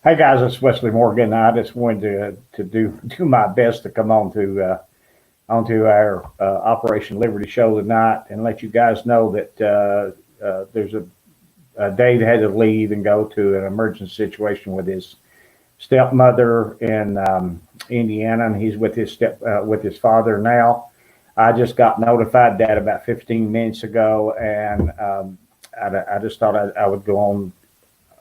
Hey guys, it's Wesley Morgan. I just wanted to do my best to come on to onto our Operation Liberty show tonight and let you guys know that there's Dave had to leave and go to an emergency situation with his stepmother in Indiana, and he's with with his father now. I just got notified that about 15 minutes ago, and I just thought I would go on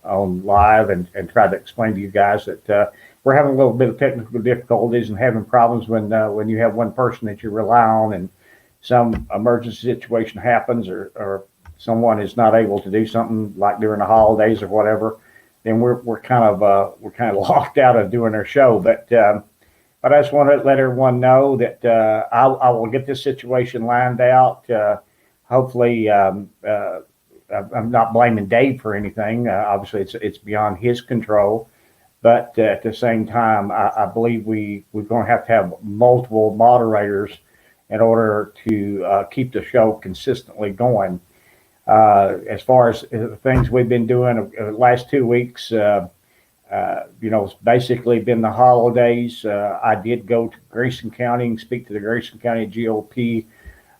live and try to explain to you guys that we're having a little bit of technical difficulties and having problems when you have one person that you rely on and some emergency situation happens or someone is not able to do something like during the holidays or whatever, then we're kind of locked out of doing our show. But I just want to let everyone know that I will get this situation lined out. Hopefully, I'm not blaming Dave for anything. Obviously, it's beyond his control. But at the same time, I believe we're going to have multiple moderators in order to keep the show consistently going. As far as the things we've been doing the last 2 weeks, it's basically been the holidays. I did go to Grayson County and speak to the Grayson County GOP.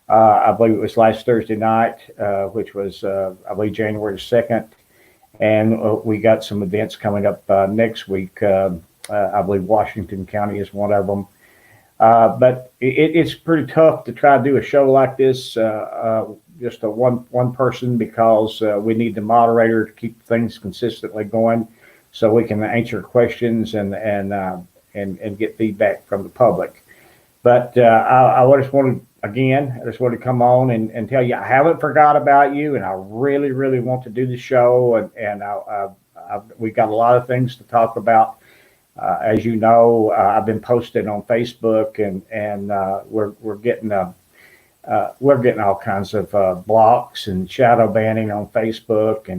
I believe it was last Thursday night, which was, I believe, January 2nd. And we got some events coming up next week. I believe Washington County is one of them. But it's pretty tough to try to do a show like this, just a one person, because we need the moderator to keep things consistently going so we can answer questions and get feedback from the public. But I just wanted to come on and tell you I haven't forgot about you, and I really, really want to do the show, and we've got a lot of things to talk about. As you know, I've been posting on Facebook, and we're getting all kinds of blocks and shadow banning on Facebook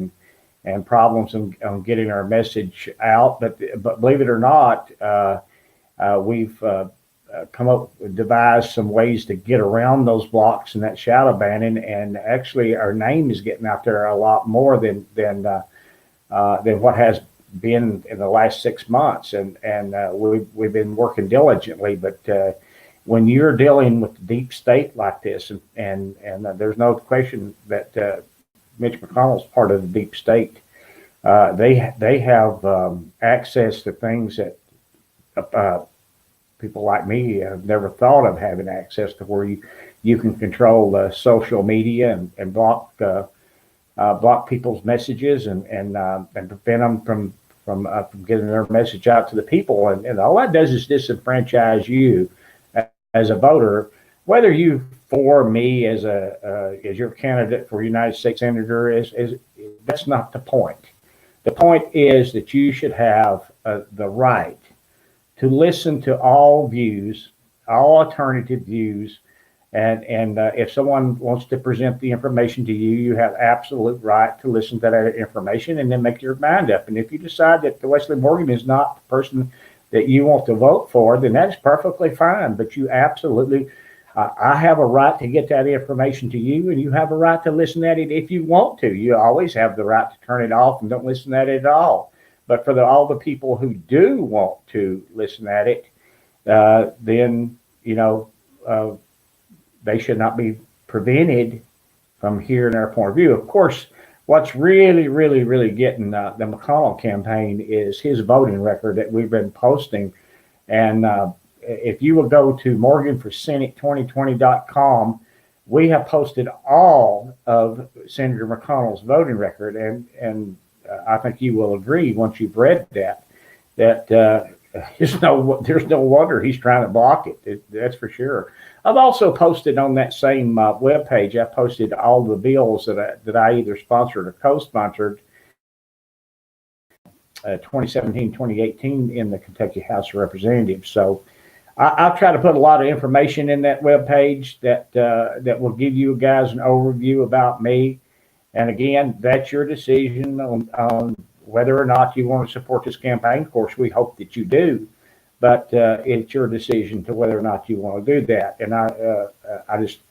and problems on getting our message out. But believe it or not, we've devised some ways to get around those blocks and that shadow banning, and actually our name is getting out there a lot more than what has been in the last 6 months, and we've been working diligently. But when you're dealing with the deep state like this, and there's no question that Mitch McConnell's part of the deep state, they have access to things that people like me have never thought of having access to, where you can control social media and block people's messages and prevent them from getting their message out to the people. And all that does is disenfranchise you as a voter, whether you for me as your candidate for United States Senator is that's not the point. The point is that you should have the right to listen to all views, all alternative views, and if someone wants to present the information to you, you have absolute right to listen to that information and then make your mind up. And if you decide that the Wesley Morgan is not the person that you want to vote for, then that's perfectly fine. But you absolutely, I have a right to get that information to you, and you have a right to listen at it if you want to. You always have the right to turn it off and don't listen at it at all. But for all the people who do want to listen at it, then they should not be prevented from hearing our point of view. Of course, what's really, really, really getting the McConnell campaign is his voting record that we've been posting. And if you will go to morganforsenate2020.com, we have posted all of Senator McConnell's voting record, and I think you will agree once you've read that there's no wonder he's trying to block it. That's for sure. I've also posted on that same webpage. I posted all the bills that I either sponsored or co-sponsored 2017, 2018 in the Kentucky House of Representatives. So I'll try to put a lot of information in that webpage that will give you guys an overview about me. And again, that's your decision on whether or not you want to support this campaign. Of course, we hope that you do, but it's your decision to whether or not you want to do that. And I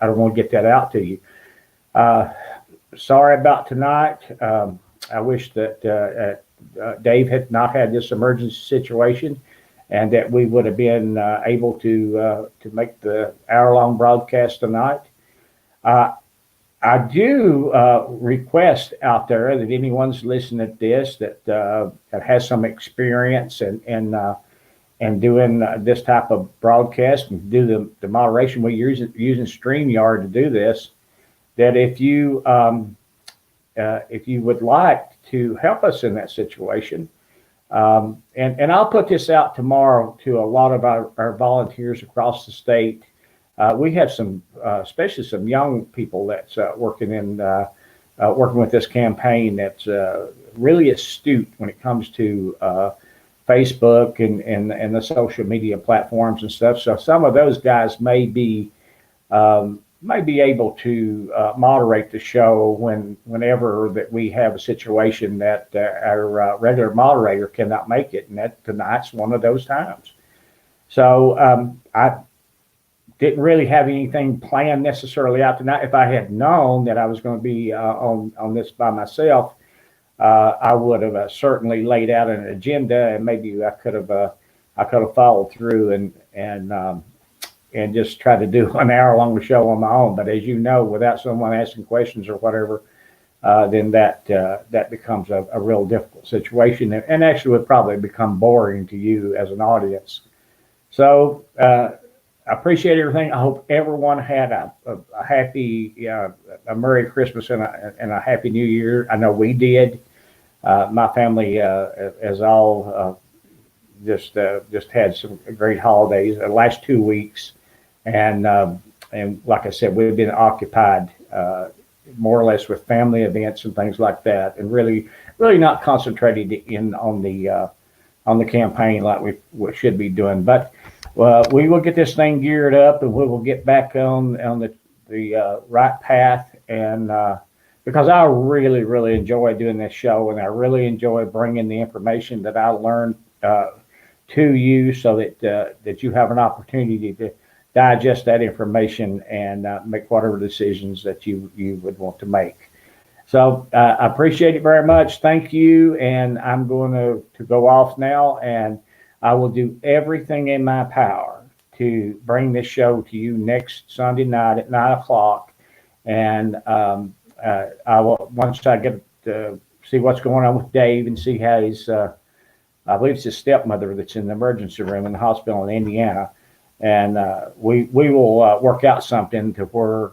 don't want to get that out to you. Sorry about tonight. I wish that Dave had not had this emergency situation, and that we would have been able to make the hour-long broadcast tonight. Uh, I do request out there that anyone's listening to this that has some experience and doing this type of broadcast and do the moderation. We're using StreamYard to do this. That if you would like to help us in that situation, and I'll put this out tomorrow to a lot of our volunteers across the state. We have some, especially some young people that's working with this campaign that's really astute when it comes to Facebook and the social media platforms and stuff. So some of those guys may be able to moderate the show whenever that we have a situation that our regular moderator cannot make it, and that tonight's one of those times. So I didn't really have anything planned necessarily out tonight. If I had known that I was going to be on this by myself, I would have certainly laid out an agenda, and maybe I could have followed through and just try to do an hour-long show on my own. But as you know, without someone asking questions or whatever, then that becomes a real difficult situation, and actually would probably become boring to you as an audience. So I appreciate everything. I hope everyone had a happy, a Merry Christmas and a Happy New Year. I know we did. My family has all just had some great holidays the last 2 weeks. And like I said, we've been occupied more or less with family events and things like that, and really not concentrated in on the campaign like we should be doing. But we will get this thing geared up, and we will get back on the right path. And because I really enjoy doing this show, and I really enjoy bringing the information that I learned to you, so that you have an opportunity to digest that information and make whatever decisions that you would want to make. So I appreciate it very much. Thank you. And I'm going to go off now, and I will do everything in my power to bring this show to you next Sunday night at 9:00. And I will, once I get to see what's going on with Dave and see how I believe it's his stepmother that's in the emergency room in the hospital in Indiana. And we will work out something to where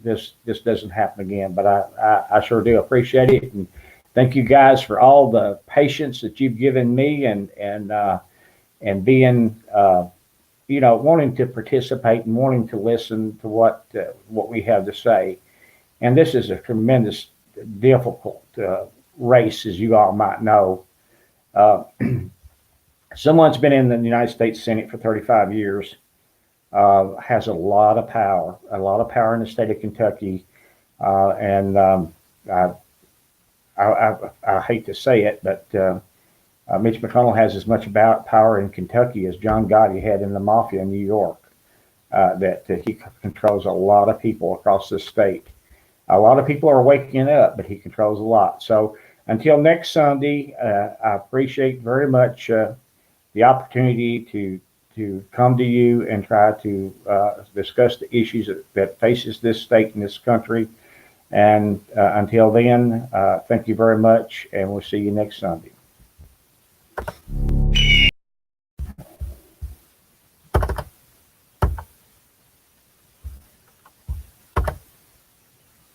this doesn't happen again. But I sure do appreciate it, and thank you guys for all the patience that you've given me, and being wanting to participate and wanting to listen to what we have to say. And this is a tremendous, difficult race, as you all might know. Someone's been in the United States Senate for 35 years, has a lot of power in the state of Kentucky. And I hate to say it, but Mitch McConnell has as much power in Kentucky as John Gotti had in the mafia in New York. That he controls a lot of people across the state. A lot of people are waking up, but he controls a lot. So until next Sunday, I appreciate very much the opportunity to come to you and try to discuss the issues that faces this state and this country. And until then, thank you very much, and we'll see you next Sunday.